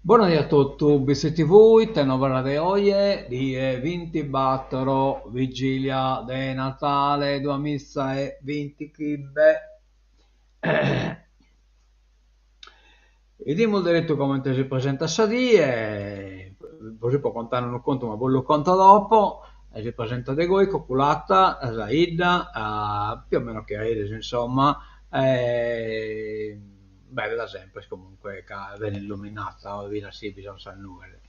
Buonasera a tutti, visiti voi, te novara de oie, di 24 vigilia de Natale, 2020 cribbe. Vediamo il diretto come si presenta Sadie, così può contare un conto, ma poi lo conta dopo. Si presenta De Goi, Cocculata, Zaida, più o meno che Aires, insomma. Beh, da sempre comunque che viene illuminata, viene sì, bisogna sapere.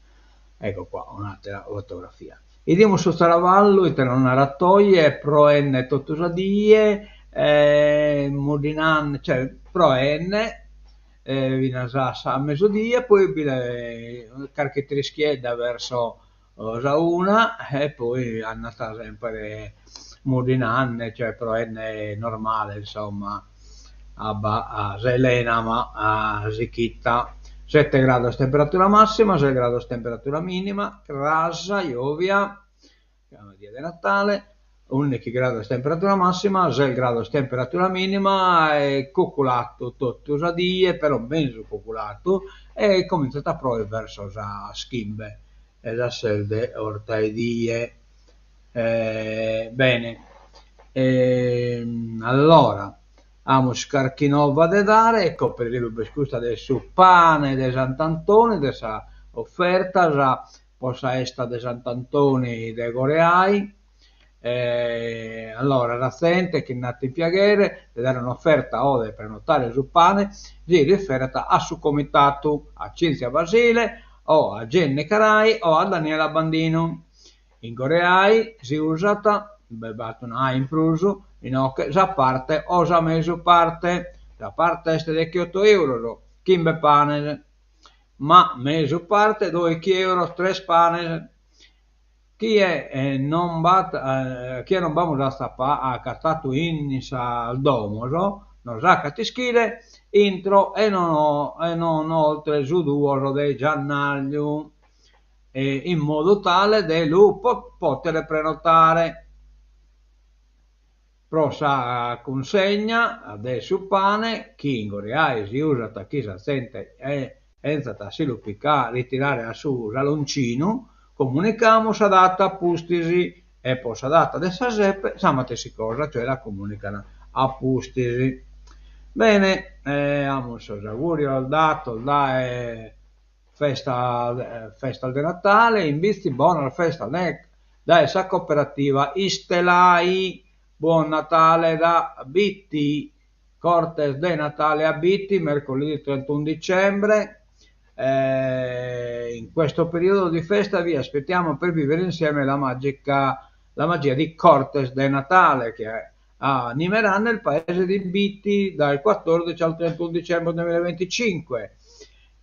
Ecco qua, un'altra fotografia. Vediamo su Staravallo, il terreno rattoie, pro N tottusadie, Modinan, cioè pro N, Vinasassa a mezzodia, poi carche schieda verso Osauna e poi è andata sempre Modinan, cioè pro N normale, insomma, a Zelena, ma a Zichitta. 7 gradi temperatura massima, 6 gradi temperatura minima, Crasa, Iovia, siamo dia di Natale, 11 gradi temperatura massima, 6 gradi temperatura minima, e cocolato tutto usadie, però mezzo cocolato, e cominciato a provare verso la schimbe, e la selde ortaidie. Bene, allora, amo scarchinova de dare, ecco per dire scusa del su pane de Sant'Antoni, de sa offerta, già possa essere de Sant'Antoni de Goreai. Allora, la gente che è nata in Piaghere, le dare un'offerta o de prenotare su pane, si riferita a su comitato, a Cinzia Basile, o a Genne Carai o a Daniela Bandino. In Coreai si usata, bevato una impruso, in che già parte o già meso parte, la parte est di 8 euro, kimbe pane, ma meso parte 2 euro, 3 pane. Chi è non bat, chi è non vamos a stappa a castato in al domo, non sa catischile, intro e non oltre su due dei giannaglio, in modo tale da lui poter prenotare. Pro sa consegna adesso pane, chi in Goreai si usa da chi si sente e entra si lo picca ritirare a su saloncino, comunicamo s'adatta a pustisi e poi s'adatta adesso a seppe, samatesi cosa, cioè la comunicano a pustisi. Bene, amo so augurio al dato, da festa di Natale, in visti buona festa, da essa cooperativa Istelai, buon Natale da Bitti, Cortes de Natale a Bitti, mercoledì 31 dicembre. In questo periodo di festa vi aspettiamo per vivere insieme la magia di Cortes de Natale che animerà nel paese di Bitti dal 14 al 31 dicembre 2025.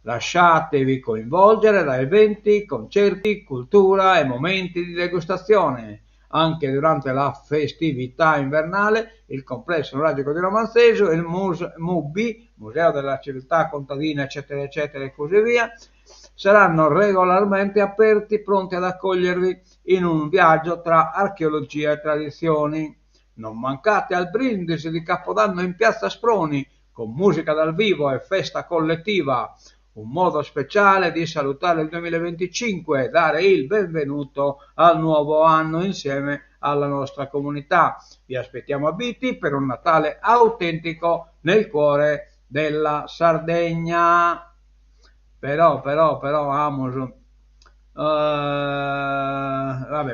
Lasciatevi coinvolgere da eventi, concerti, cultura e momenti di degustazione. Anche durante la festività invernale, il complesso neuralgico di Romanzesio e il MUBI, Museo della Civiltà Contadina, eccetera, eccetera, e così via, saranno regolarmente aperti, pronti ad accogliervi in un viaggio tra archeologia e tradizioni. Non mancate al brindisi di Capodanno in Piazza Sproni, con musica dal vivo e festa collettiva, un modo speciale di salutare il 2025 e dare il benvenuto al nuovo anno insieme alla nostra comunità. Vi aspettiamo a Biti per un Natale autentico nel cuore della Sardegna. Però, amo. Vabbè,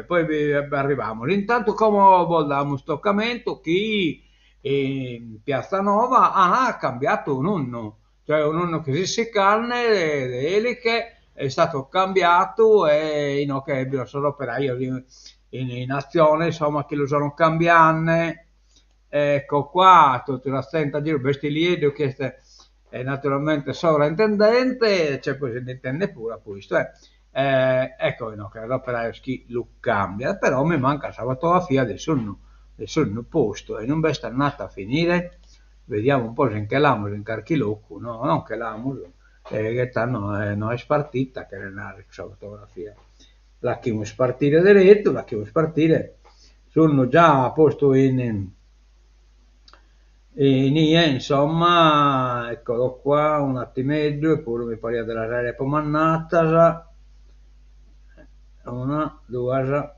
poi arriviamo. Intanto, come vogliamo sto commento, chi in Piazza Nova ha cambiato un anno, cioè un anno che si carne, le eliche è stato cambiato e in che okay, sono operaio in azione, insomma, che lo sono cambiando. Ecco qua, tutto la stenta giro, Bestiliedo che è naturalmente sovrintendente, c'è poi se ne intende pure questo. Ecco, no, che l'operaio chi lo cambia, però mi manca la fotografia del sonno posto e non è andata a finire. Vediamo un po' se che l'amo in carchilocco, no, non che l'amo, che non è spartita che è la fotografia. La che spartire diretto, la che spartire sono già a posto E niente, insomma, eccolo qua, un attimino, eppure mi pare della serie pomannata, una, due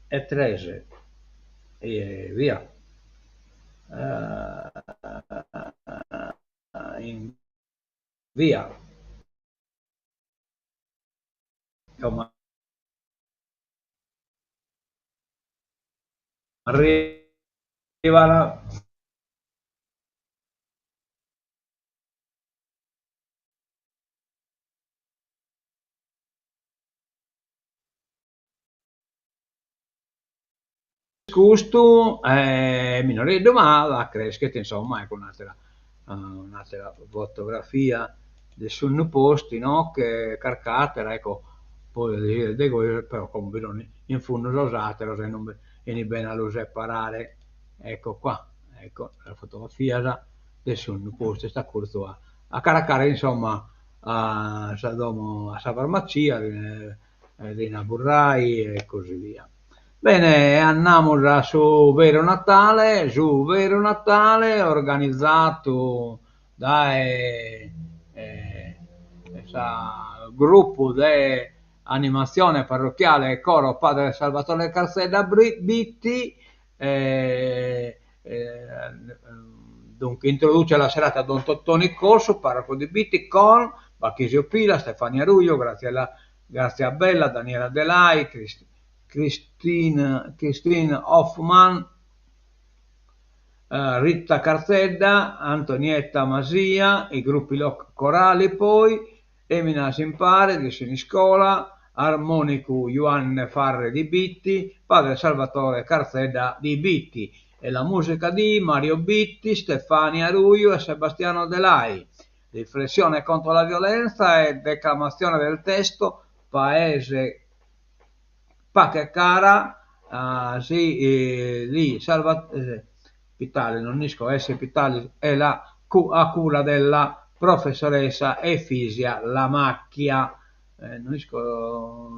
e tre, e via. In via. Insomma, arriva la... Gusto minorile, ma la crescita, insomma, ecco un'altra fotografia del sul posti, no? Che carcatera, ecco, poi però come vedono in fondo usatelo, se non vieni bene a separare, ecco qua, ecco la fotografia del sul posti, sta corso a caricare, insomma, a Sadomo, a sa farmacia, Rina Burrai e così via. Bene, andiamo già su Vero Natale organizzato da gruppo di animazione parrocchiale coro Padre Salvatore Carseda Bitti, dunque introduce la serata Don Tottoni Corso, parroco di Bitti, con Bachisio Pila, Stefania Ruglio, Grazia Bella, Daniela Delai, Christine Hoffman, Rita Carzedda, Antonietta Masia, i gruppi corali poi, Emina Simpare di Siniscola, Armonico Ioanne Farre di Bitti, Padre Salvatore Carzedda di Bitti e la musica di Mario Bitti, Stefania Ruio e Sebastiano Delai. Riflessione contro la violenza e declamazione del testo Paese Pacca Cara, sì, lì Pitali, non disco S. Pitali è a cura della professoressa Efisia Lamacchia, non disco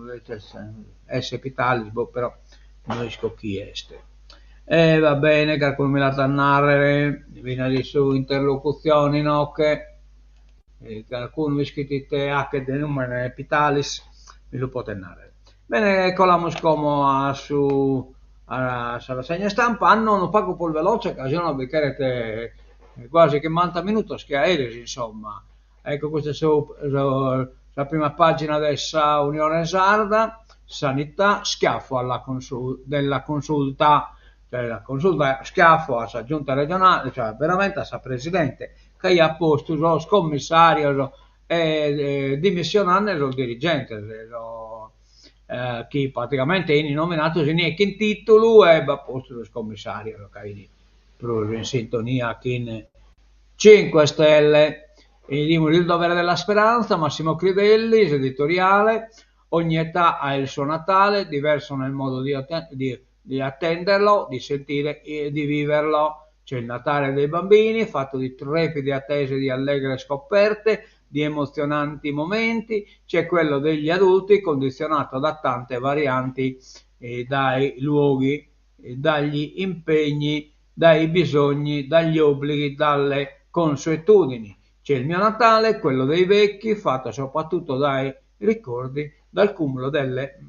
S. Pitali, boh, però non disco chi è este. E va bene, calcolo me la tannare, viene lì su interlocuzioni, no, che qualcuno mi scrivete anche del numero Pitalis, mi lo può tennare. Bene, colamos como sulla segna stampa, hanno un poco più veloce, occasione perché quasi che 90 minuti che aerei, insomma. Ecco, questa è la prima pagina della Unione Sarda, sanità, schiaffo della consulta, cioè la consulta schiaffo alla giunta regionale, cioè veramente a sa presidente, che ha posto lo scommissario e dimissionando il dirigente. Chi praticamente è nominato neanche in titolo e va posto lo scommissario, che proprio in sintonia con 5 Stelle. Il dovere della speranza, Massimo Crivelli, editoriale. Ogni età ha il suo Natale, diverso nel modo di attenderlo, di sentire e di viverlo. C'è il Natale dei bambini, fatto di trepide attese di allegre scoperte, di emozionanti momenti, c'è quello degli adulti condizionato da tante varianti dai luoghi, dagli impegni, dai bisogni, dagli obblighi, dalle consuetudini. C'è il mio Natale, quello dei vecchi, fatto soprattutto dai ricordi, dal cumulo delle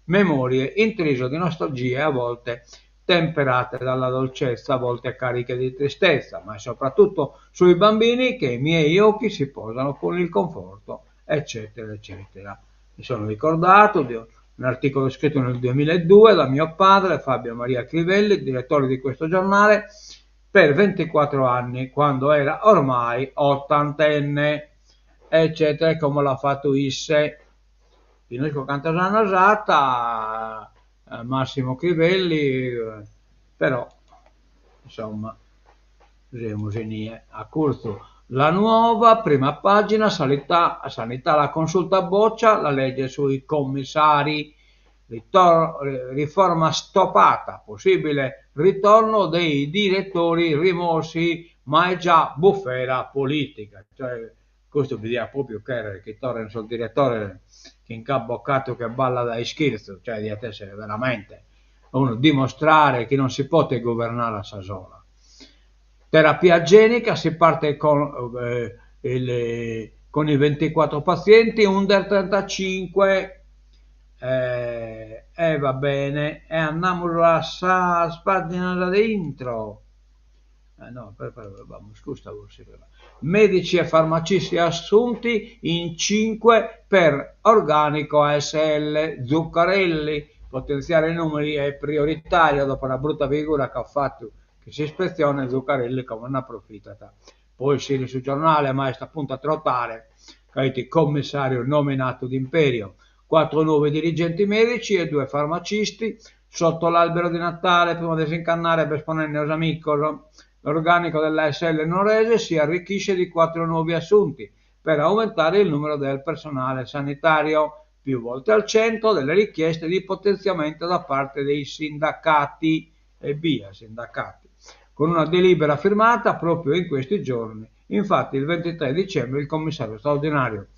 memorie, intriso di nostalgie a volte temperate dalla dolcezza, a volte cariche di tristezza, ma soprattutto sui bambini che i miei occhi si posano con il conforto, eccetera, eccetera. Mi sono ricordato di un articolo scritto nel 2002 da mio padre Fabio Maria Crivelli, direttore di questo giornale, per 24 anni, quando era ormai ottantenne, eccetera, come l'ha fatto Isse. Finisco Cantasana Usata, Massimo Crivelli, però insomma a corso la nuova prima pagina sanità la consulta boccia la legge sui commissari, riforma stoppata, possibile ritorno dei direttori rimossi, ma è già bufera politica, cioè questo vuol dire proprio che torna sul direttore che incaboccato che balla dai scherzi, cioè di essere veramente uno dimostrare che non si può governare a Sasola. Terapia genica, si parte con i 24 pazienti under 35 e va bene, e andiamo a spazio da dentro. No, vamos, scusa, medici e farmacisti assunti in 5 per organico ASL. Zuccarelli, potenziare i numeri è prioritario dopo la brutta figura che ha fatto, che si ispezione Zuccarelli come una approfittata. Poi si sul giornale, ma sta appunto a trottare, il commissario nominato d'imperio, 4 nuovi dirigenti medici e 2 farmacisti sotto l'albero di Natale, prima di disincannare per esponere amico. L'organico dell'ASL Norese si arricchisce di 4 nuovi assunti per aumentare il numero del personale sanitario, più volte al centro delle richieste di potenziamento da parte dei sindacati e via sindacati, con una delibera firmata proprio in questi giorni. Infatti il 23 dicembre il commissario straordinario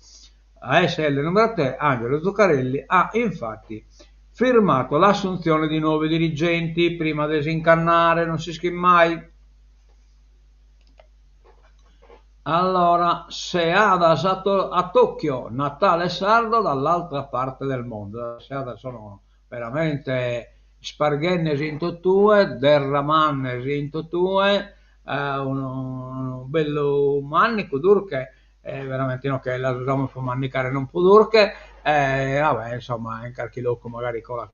ASL numero 3, Angelo Zuccarelli, ha infatti firmato l'assunzione di nuovi dirigenti prima di disincannare, non si scrive mai. Allora, Seadas a Tokyo, Natale sardo dall'altra parte del mondo. Seadas sono veramente sparghennesi in totue, derramannesi in totue, un bello manico durche, veramente no che la usiamo per manicare non può durche, vabbè insomma in qualche loco magari con la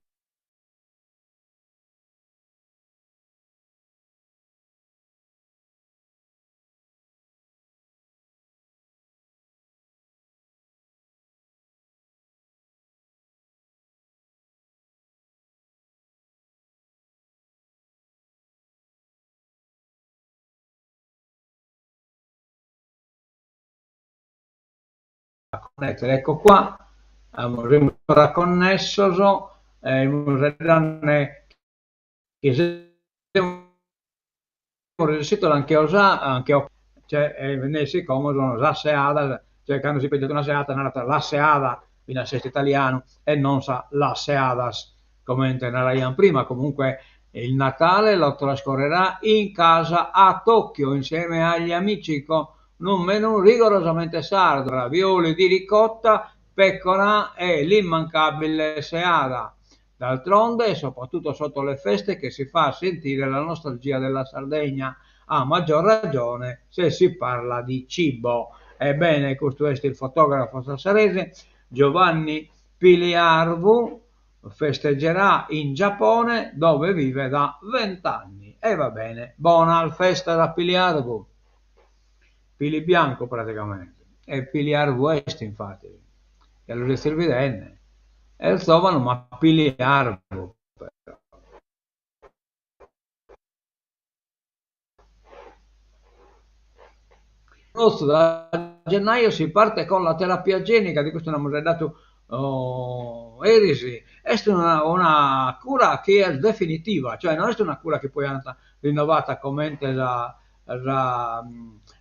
connettere. Ecco qua, abbiamo connesso, che riuscito anche a usare, anche cioè, nel siccome sono la seada, cioè quando si prende una seata, la seada in assesto italiano e non sa la seadas, come intenderai prima. Comunque il Natale lo trascorrerà in casa a Tokyo insieme agli amici con un menù rigorosamente sardo, ravioli di ricotta, pecora e l'immancabile seada. D'altronde, e soprattutto sotto le feste, che si fa sentire la nostalgia della Sardegna, a maggior ragione se si parla di cibo. Ebbene, questo è il fotografo sassarese Giovanni Piliarvu, festeggerà in Giappone dove vive da 20 anni. E va bene, buona festa da Piliarvu. Pili bianco praticamente, e Piliarvu est infatti, che lo servidenne. E il trovano ma Piliarvu. Da gennaio si parte con la terapia genica, di questo non abbiamo dato erisi. È una cura che è definitiva, cioè non è una cura che poi è andata rinnovata come la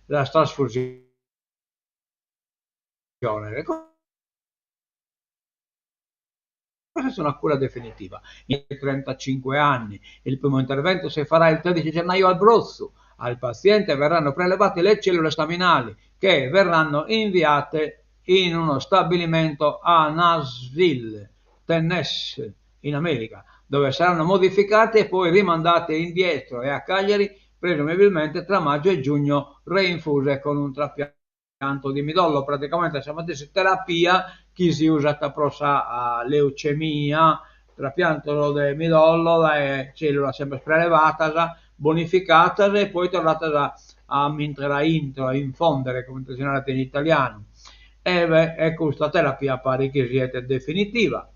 trasfusione. Questa è una cura definitiva. In 35 anni, il primo intervento si farà il 13 gennaio al Brozzo. Al paziente verranno prelevate le cellule staminali che verranno inviate in uno stabilimento a Nashville, Tennessee, in America, dove saranno modificate e poi rimandate indietro e a Cagliari, presumibilmente tra maggio e giugno, reinfuse con un trapianto di midollo. Praticamente se facesse terapia, chi si usa prosa a leucemia, trapianto del midollo, la cellula sempre prelevata, bonificata e poi tornata a infondere, come intenzionate in italiano. E questa terapia pare che sia definitiva.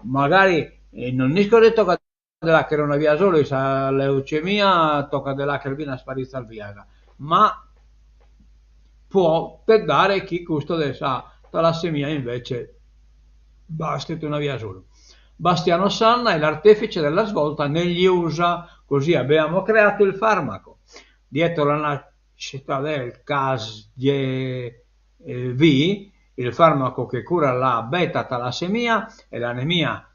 Magari non è detto della che non aveva solo la leucemia, tocca della che viene a sparire via, ma può per dare chi questo della talassemia invece basta una via solo. Bastiano Sanna è l'artefice della svolta negli USA, così abbiamo creato il farmaco. Dietro la nascita del Casgevy, il farmaco che cura la beta-talassemia e l'anemia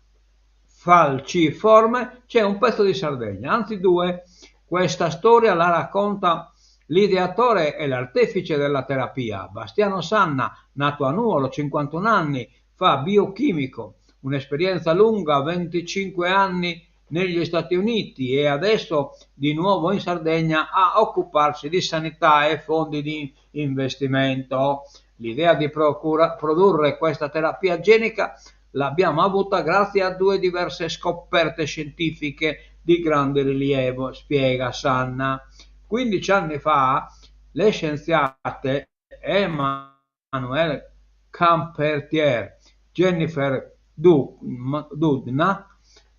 falciforme, c'è un pezzo di Sardegna, anzi due. Questa storia la racconta L'ideatore e l'artefice della terapia, Bastiano Sanna, nato a Nuoro, 51 anni, fa biochimico, un'esperienza lunga, 25 anni negli Stati Uniti e adesso di nuovo in Sardegna a occuparsi di sanità e fondi di investimento. L'idea di produrre questa terapia genica l'abbiamo avuta grazie a due diverse scoperte scientifique di grande rilievo, spiega Sanna. 15 anni fa le scienziate Emmanuel Campertier, Jennifer Doudna,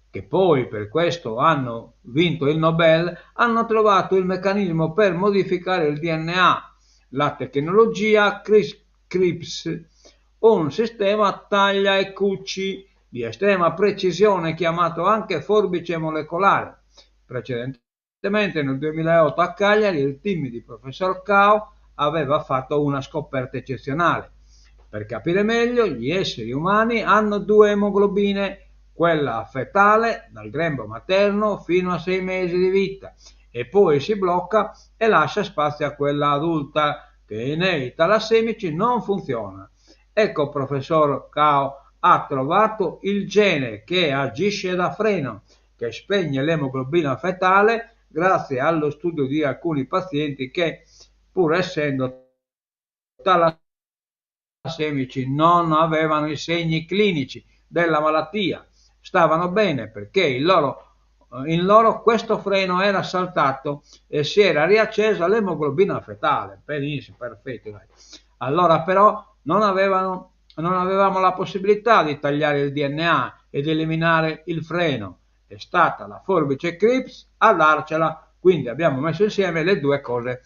che poi per questo hanno vinto il Nobel, hanno trovato il meccanismo per modificare il DNA, la tecnologia CRISPR, un sistema taglia e cuci di estrema precisione chiamato anche forbice molecolare. Precedentemente nel 2008 a Cagliari il team di professor Cao aveva fatto una scoperta eccezionale. Per capire meglio, gli esseri umani hanno due emoglobine, quella fetale dal grembo materno fino a 6 mesi di vita e poi si blocca e lascia spazio a quella adulta che nei talassemici non funziona. Ecco, professor Cao ha trovato il gene che agisce da freno, che spegne l'emoglobina fetale grazie allo studio di alcuni pazienti che, pur essendo talassemici, non avevano i segni clinici della malattia. Stavano bene perché in loro questo freno era saltato e si era riaccesa l'emoglobina fetale. Benissimo, perfetto. Allora però non avevamo la possibilità di tagliare il DNA ed eliminare il freno. È stata la forbice CRISPR a darcela, quindi abbiamo messo insieme le due cose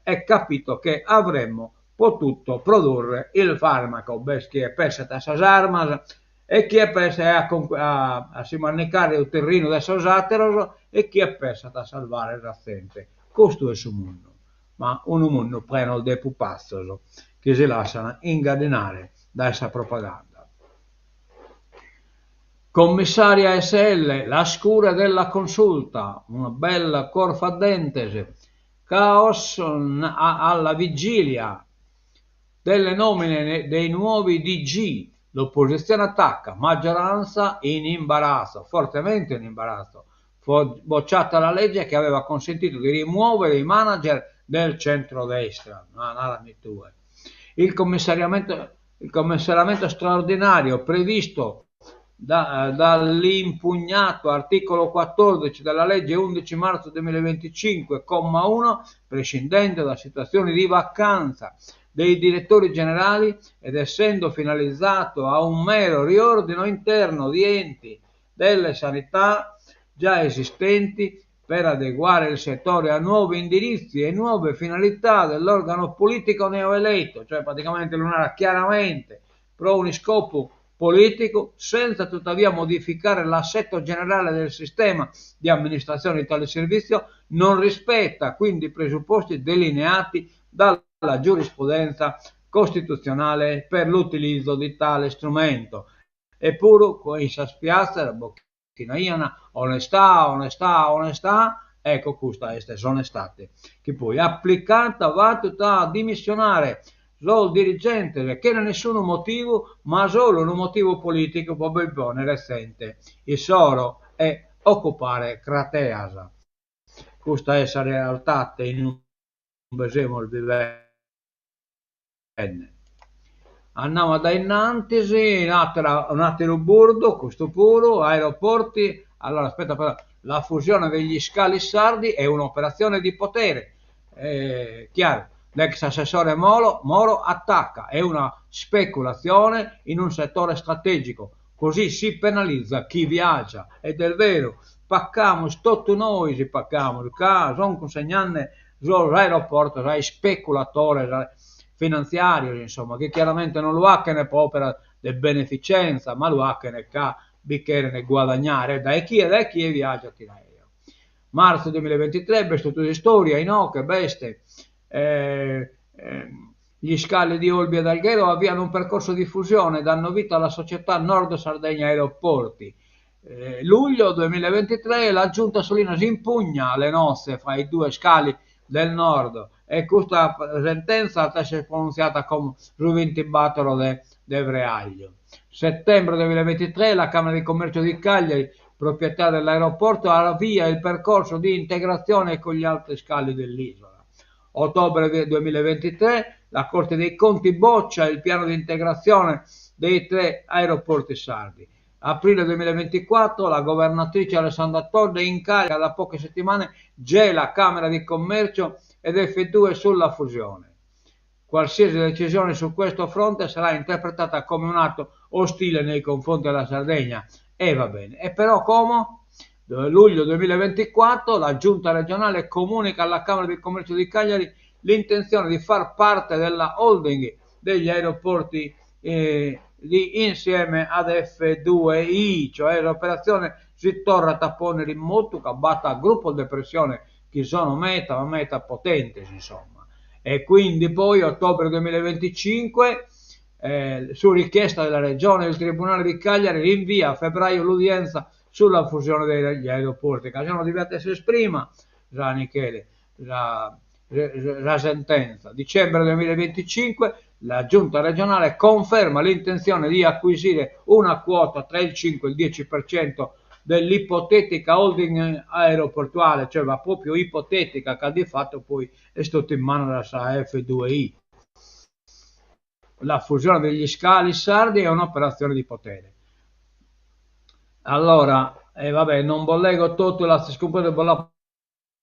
e capito che avremmo potuto produrre il farmaco. Chi è pensato a queste armi e chi è pensato a si manicare il terreno del sosateros e chi è pensato a salvare il razzente. Questo è il suo mondo, ma un mondo pieno di pupazzi che si lasciano ingannare da questa propaganda. Commissaria SL, la scura della consulta, una bella corfadentesi, caos alla vigilia delle nomine dei nuovi DG, l'opposizione attacca, maggioranza in imbarazzo, fortemente in imbarazzo, bocciata la legge che aveva consentito di rimuovere i manager del centrodestra. Il commissariamento straordinario previsto dall'impugnato articolo 14 della legge 11 marzo 2025, comma 1, prescindendo da situazioni di vacanza dei direttori generali ed essendo finalizzato a un mero riordino interno di enti delle sanità già esistenti per adeguare il settore a nuovi indirizzi e nuove finalità dell'organo politico neoeletto, cioè praticamente non era chiaramente pro un scopo politico, senza tuttavia modificare l'assetto generale del sistema di amministrazione di tale servizio, non rispetta quindi i presupposti delineati dalla giurisprudenza costituzionale per l'utilizzo di tale strumento. Eppure, con i spiazza, onestà, ecco queste sono state, che poi applicata va tutta a dimissionare il dirigente che non ha nessun motivo, ma solo un motivo politico proprio buono recente. Il soro è occupare Crateasa. Questa è la realtà in un besemo il vivente. Andiamo da innanzi, un altro burdo, questo puro, aeroporti. Allora, aspetta, la fusione degli scali sardi è un'operazione di potere. Chiaro, l'ex assessore Moro attacca, è una speculazione in un settore strategico. Così si penalizza chi viaggia, ed è vero, pacciamo, tutti noi si pacciamo, sono consegnanne sull'aeroporto, sai, speculatori finanziari, insomma, che chiaramente non lo ha che ne opera di beneficenza, ma lo ha che ne bicchiere ne guadagnare, da chi viaggia chi l'aereo. Marzo 2023, Bestuto di Storia, Inoche, Beste, gli scali di Olbia ed Alghero avviano un percorso di fusione, danno vita alla società Nord Sardegna Aeroporti. Luglio 2023 la giunta Solinas impugna le nozze fra i due scali del Nord, e questa sentenza è stata pronunziata come ruvintibatolo de Vreaglio. Settembre 2023 la Camera di Commercio di Cagliari, proprietà dell'aeroporto, avvia il percorso di integrazione con gli altri scali dell'isola. Ottobre 2023 la Corte dei Conti boccia il piano di integrazione dei 3 aeroporti sardi. Aprile 2024 la governatrice Alessandra Todde, in carica da poche settimane, gela Camera di Commercio ed F2 sulla fusione. Qualsiasi decisione su questo fronte sarà interpretata come un atto ostile nei confronti della Sardegna. E va bene. E però come? Luglio 2024 la giunta regionale comunica alla Camera di Commercio di Cagliari l'intenzione di far parte della holding degli aeroporti insieme ad F2I, cioè l'operazione si torna tappone remoto che batta gruppo depressione che sono meta potenti, insomma. E quindi poi ottobre 2025 su richiesta della regione il Tribunale di Cagliari rinvia a febbraio l'udienza sulla fusione degli aeroporti. Casino di Viate si esprima la sentenza. Dicembre 2025 la giunta regionale conferma l'intenzione di acquisire una quota tra il 5 e il 10% dell'ipotetica holding aeroportuale, cioè va proprio ipotetica, che di fatto poi è stata in mano della F2I. La fusione degli scali sardi è un'operazione di potere. Allora, vabbè, non voglio tutto, la scomparsa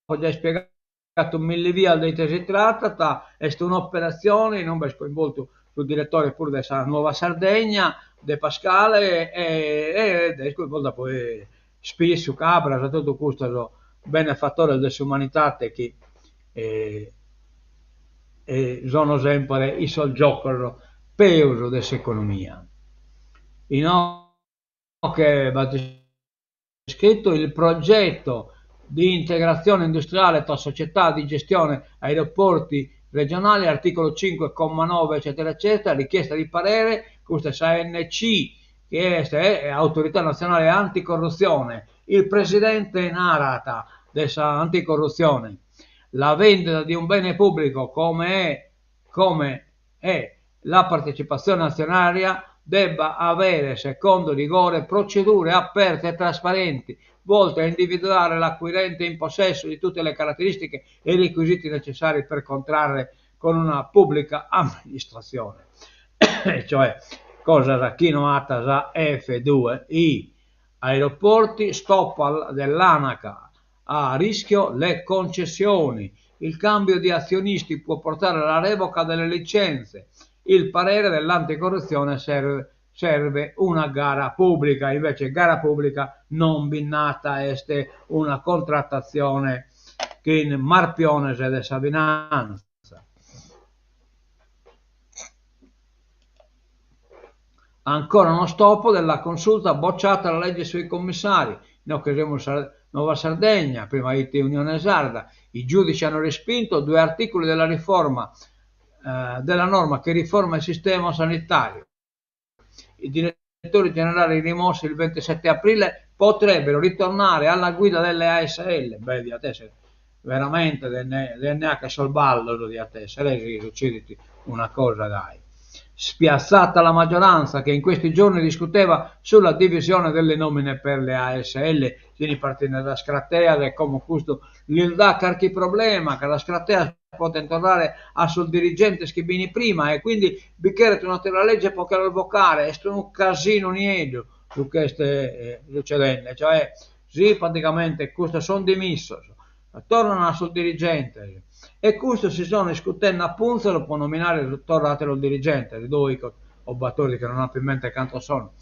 ho già spiegato mille via di che si tratta, è un'operazione, non vi coinvolto sul direttore pure della Nuova Sardegna, De Pascale, e coinvolta poi spesso Cabra, tutto questo benefattore dell'umanità che sono sempre i soggiocoli peso dell'economia. Che va scritto il progetto di integrazione industriale tra società di gestione aeroporti regionali, articolo 5,9 eccetera eccetera, richiesta di parere, questa è ANC, che è Autorità Nazionale Anticorruzione, il presidente narata della anticorruzione, la vendita di un bene pubblico come è la partecipazione azionaria debba avere, secondo rigore, procedure aperte e trasparenti, volte a individuare l'acquirente in possesso di tutte le caratteristiche e i requisiti necessari per contrarre con una pubblica amministrazione. Cioè, cosa da chinoata F2I, aeroporti, stop dell'ANACA, a rischio le concessioni, il cambio di azionisti può portare alla revoca delle licenze, il parere dell'anticorruzione serve una gara pubblica, invece gara pubblica non binnata este una contrattazione che in marpionese de Sabinanza. Ancora uno stop della consulta bocciata la legge sui commissari, in occasione Nuova Sardegna, prima IT Unione Sarda, i giudici hanno respinto 2 articoli della riforma della norma che riforma il sistema sanitario. I direttori generali rimossi il 27 aprile potrebbero ritornare alla guida delle ASL. Beh, di te veramente neanche sul ballo di te, se lei succediti una cosa, dai. Spiazzata la maggioranza che in questi giorni discuteva sulla divisione delle nomine per le ASL, si ripartire da Scratea e come questo gli dà qualche problema, che la Scratea può tornare a sul dirigente Schibini prima, e quindi bicchiere la legge può revocare, è un casino niente su queste succedende, cioè sì, praticamente questo sono dimesso, tornano sul dirigente, e questo si sono discutendo appunto, lo può nominare il tornatelo il dirigente, i due obbatori che non ha più in mente quanto sono,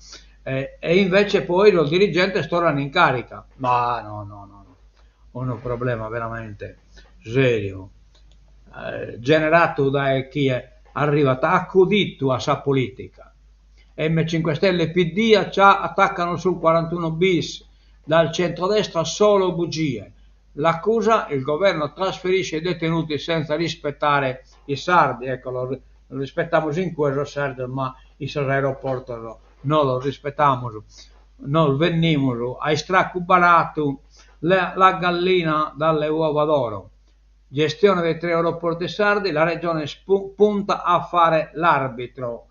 e invece poi lo dirigente tornano in carica, ma no, un problema veramente serio, generato da chi è arrivato accudito a sa politica. M5 Stelle e PD attaccano sul 41 bis, dal centrodestra solo bugie. L'accusa: il governo trasferisce i detenuti senza rispettare i sardi, ecco, lo rispettamos in quello sardo, ma i aeroporti non lo rispettamos, non venimos a estracubarato la gallina dalle uova d'oro. gestione dei 3 aeroporti sardi, la regione punta a fare l'arbitro,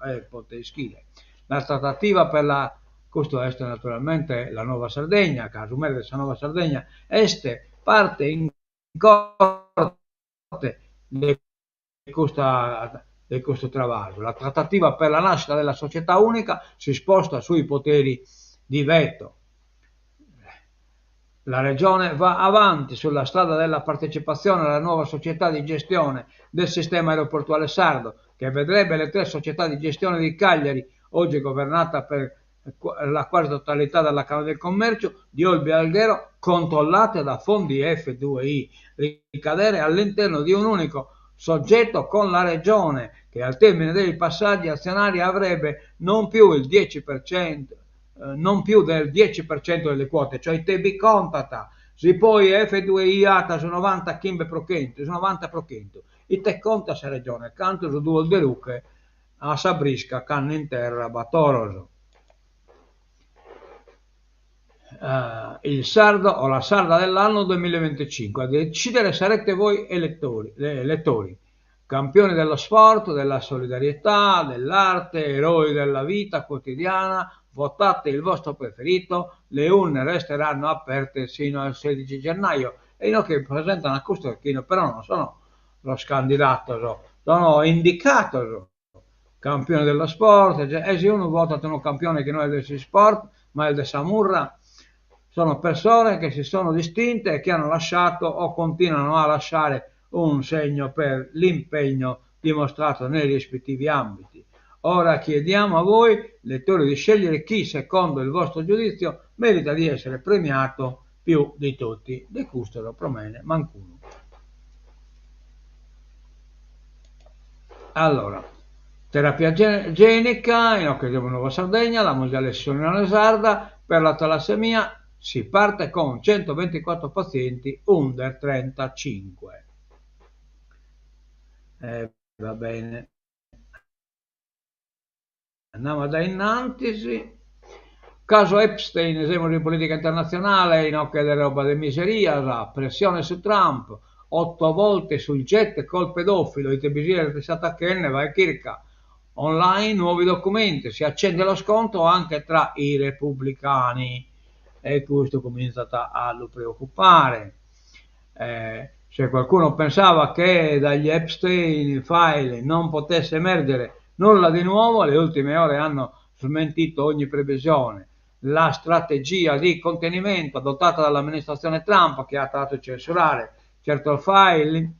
la trattativa per la questo est naturalmente la Nuova Sardegna, Casumere della Nuova Sardegna, este parte in corte di questo travaglio. La trattativa per la nascita della società unica si sposta sui poteri di veto. La Regione va avanti sulla strada della partecipazione alla nuova società di gestione del sistema aeroportuale sardo, che vedrebbe le 3 società di gestione di Cagliari, oggi governata per la quasi totalità dalla Camera del Commercio, di Olbia e Alghero, controllate da fondi F2I, ricadere all'interno di un unico soggetto con la Regione, che al termine dei passaggi azionari avrebbe non più il 10%, non più del 10% delle quote, cioè te bi contata, se poi F2I ata su 90 kimbe procento, su 90%, e te conta se regione, canto su due de Luche, a Sabrisca, canno in terra, Batoroso. Il sardo o la sarda dell'anno 2025, a decidere sarete voi lettori, campioni dello sport, della solidarietà, dell'arte, eroi della vita quotidiana. Votate il vostro preferito, le urne resteranno aperte sino al 16 gennaio e io che presentano a questo però non sono lo candidato, sono indicato campione dello sport, e se uno vota un campione che non è del sport ma è del Samurra, sono persone che si sono distinte e che hanno lasciato o continuano a lasciare un segno per l'impegno dimostrato nei rispettivi ambiti. Ora chiediamo a voi, lettori, di scegliere chi, secondo il vostro giudizio, merita di essere premiato più di tutti. De Custero Promene Mancuno. Allora, terapia genica in occasione Nuova Sardegna, la mondiale sessione sarda per la talassemia. Si parte con 124 pazienti under 35. Va bene. Andiamo da innanzi. Caso Epstein, esempio di politica internazionale, in occhio delle roba di miseria, pressione su Trump, 8 volte sul jet col pedofilo, i tebisire pensata a Kenne, vai Kirka. Online nuovi documenti, si accende lo scontro anche tra i repubblicani e questo comincia a lo preoccupare. Se qualcuno pensava che dagli Epstein file non potesse emergere nulla di nuovo, le ultime ore hanno smentito ogni previsione. La strategia di contenimento adottata dall'amministrazione Trump, che ha tratto di censurare certo file,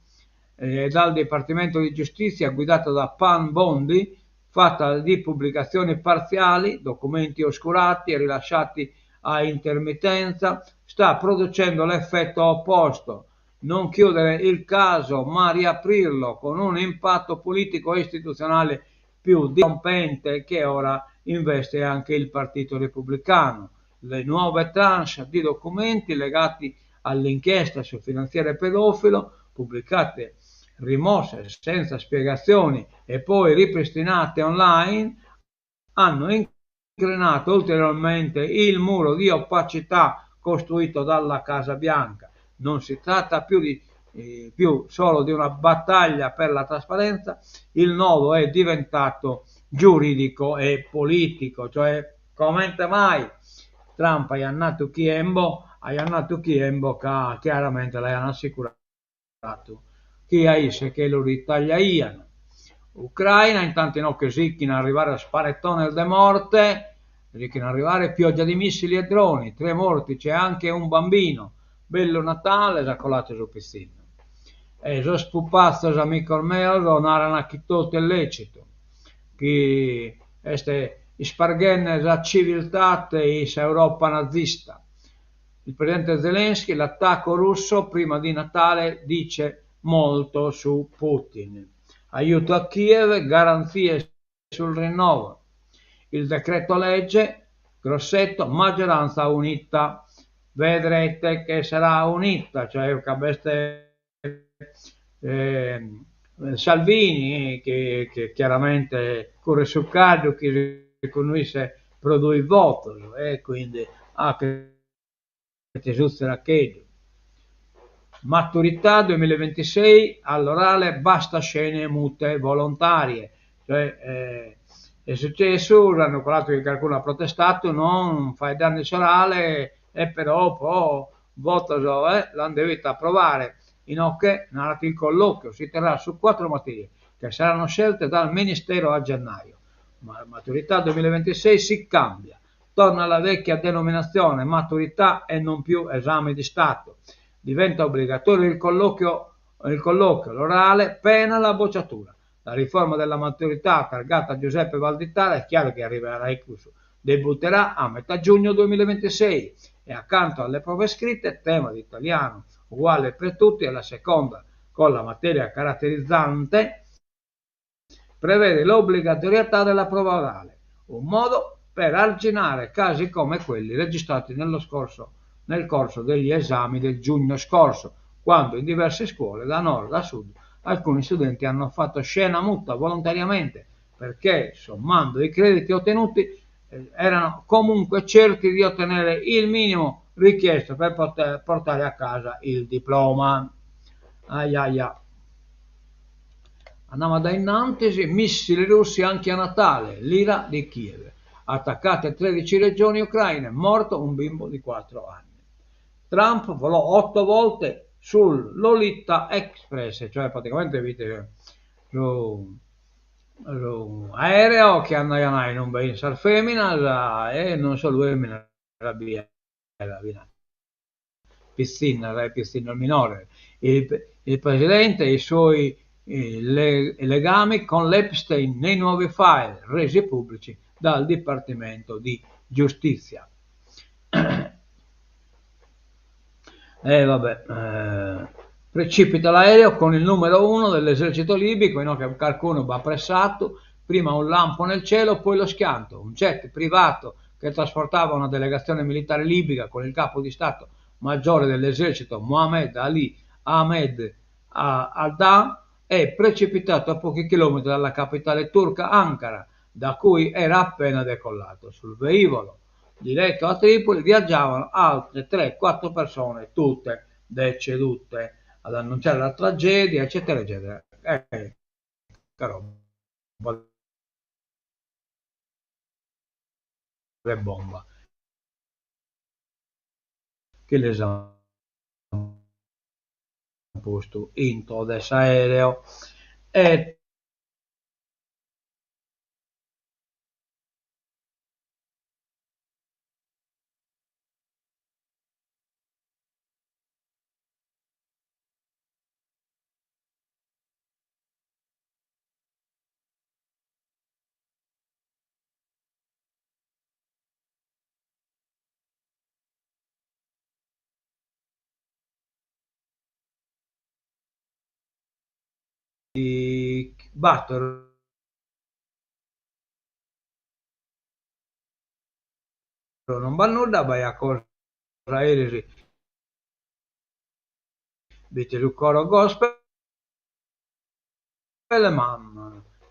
dal Dipartimento di Giustizia guidato da Pam Bondi, fatta di pubblicazioni parziali, documenti oscurati e rilasciati a intermittenza, sta producendo l'effetto opposto: non chiudere il caso ma riaprirlo con un impatto politico e istituzionale più dirompente che ora investe anche il Partito Repubblicano. Le nuove tranche di documenti legati all'inchiesta sul finanziere pedofilo, pubblicate, rimosse senza spiegazioni e poi ripristinate online, hanno increnato ulteriormente il muro di opacità costruito dalla Casa Bianca. Non si tratta più solo di una battaglia per la trasparenza, il nodo è diventato giuridico e politico, cioè come mai Trump ha andato Chiembo che chiaramente le hanno assicurato che aisse che lo ritagliano. Ucraina intanto in occasione in arrivare a sparettone de morte, in arrivare pioggia di missili e droni, 3 morti, c'è anche un bambino, bello Natale, giacolato su piscina. E so spupazzo amico mio, donare a chi tutto è lecito, che este sparghenne la civiltà e Europa nazista. Il presidente Zelensky, l'attacco russo prima di Natale dice molto su Putin. Aiuto a Kiev, garanzie sul rinnovo. Il decreto legge, grossetto, maggioranza unita. Vedrete che sarà unita, cioè Salvini che chiaramente corre sul caldo, che con lui si produce il voto e quindi che ti succederà che Maturità 2026 all'orale, basta scene mute volontarie. Cioè, è successo, hanno parlato che qualcuno ha protestato, non fai danni orale e però poi voto l'hanno dovuto approvare. Inoltre, narrato il colloquio si terrà su 4 materie che saranno scelte dal Ministero a gennaio. Ma maturità 2026 si cambia, torna alla vecchia denominazione maturità e non più esame di Stato. Diventa obbligatorio il colloquio, l'orale, pena la bocciatura. La riforma della maturità targata Giuseppe Valditara è chiaro che arriverà incluso. Debutterà a metà giugno 2026 e accanto alle prove scritte, tema di italiano uguale per tutti, e la seconda con la materia caratterizzante prevede l'obbligatorietà della prova orale, un modo per arginare casi come quelli registrati nel corso degli esami del giugno scorso, quando in diverse scuole da nord a sud alcuni studenti hanno fatto scena muta volontariamente perché, sommando i crediti ottenuti, erano comunque certi di ottenere il minimo richiesto per poter portare a casa il diploma. Aia. Andiamo da innanzi, missili russi anche a Natale, l'ira di Kiev. Attaccate 13 regioni ucraine, morto un bimbo di 4 anni. Trump volò 8 volte sul Lolita Express, cioè praticamente vedete su aereo che andava in un pensar femmina e non solo femmina la piscina il minore. Il presidente e i suoi legami con l'Epstein nei nuovi file resi pubblici dal Dipartimento di Giustizia. Precipita l'aereo con il numero 1 dell'esercito libico, che qualcuno va pressato, prima un lampo nel cielo, poi lo schianto, un jet privato che trasportava una delegazione militare libica con il capo di Stato maggiore dell'esercito Mohammed Ali Ahmed al-Dan è precipitato a pochi chilometri dalla capitale turca Ankara, da cui era appena decollato. Sul velivolo diretto a Tripoli viaggiavano altre 3-4 persone, tutte decedute, ad annunciare la tragedia, eccetera, eccetera. Bomba che les hanno posto in todes aereo e battono non va nulla, vai a cosa aerei vedi il coro gospel, ma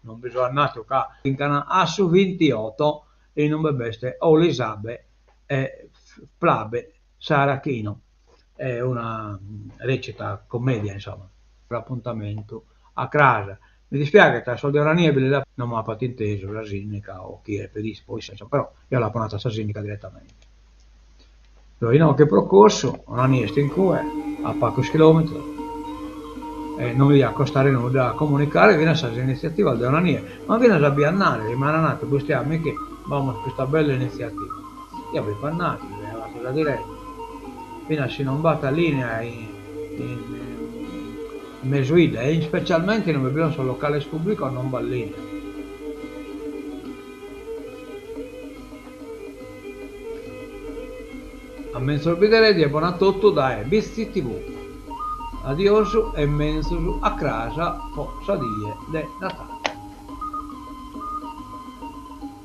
non bisogna andare in Cana a su 28 e non bebeste Olisabe e Plabe Sarachino. È una recita commedia, insomma, per appuntamento a casa. Mi dispiace che tra soldi oraniebili non mi ha fatto inteso la Sinica o chi è per poi senso, però io l'ho appannata a Sinica direttamente. Io che percorso, non niente in cui a pochi chilometri non vi accostare nulla a comunicare, viene a questa iniziativa di Onanie, ma viene a biennale, rimane nato questi anni che vamos questa bella iniziativa. Io avevo pannato, avevo la diretta, fino a se non batta linea in Mesuida e specialmente non abbiamo sul locale pubblico non va linea. A mensorbidere di abbonatotto da BC TV. Adioso e menso a casa po' sadie de Natale.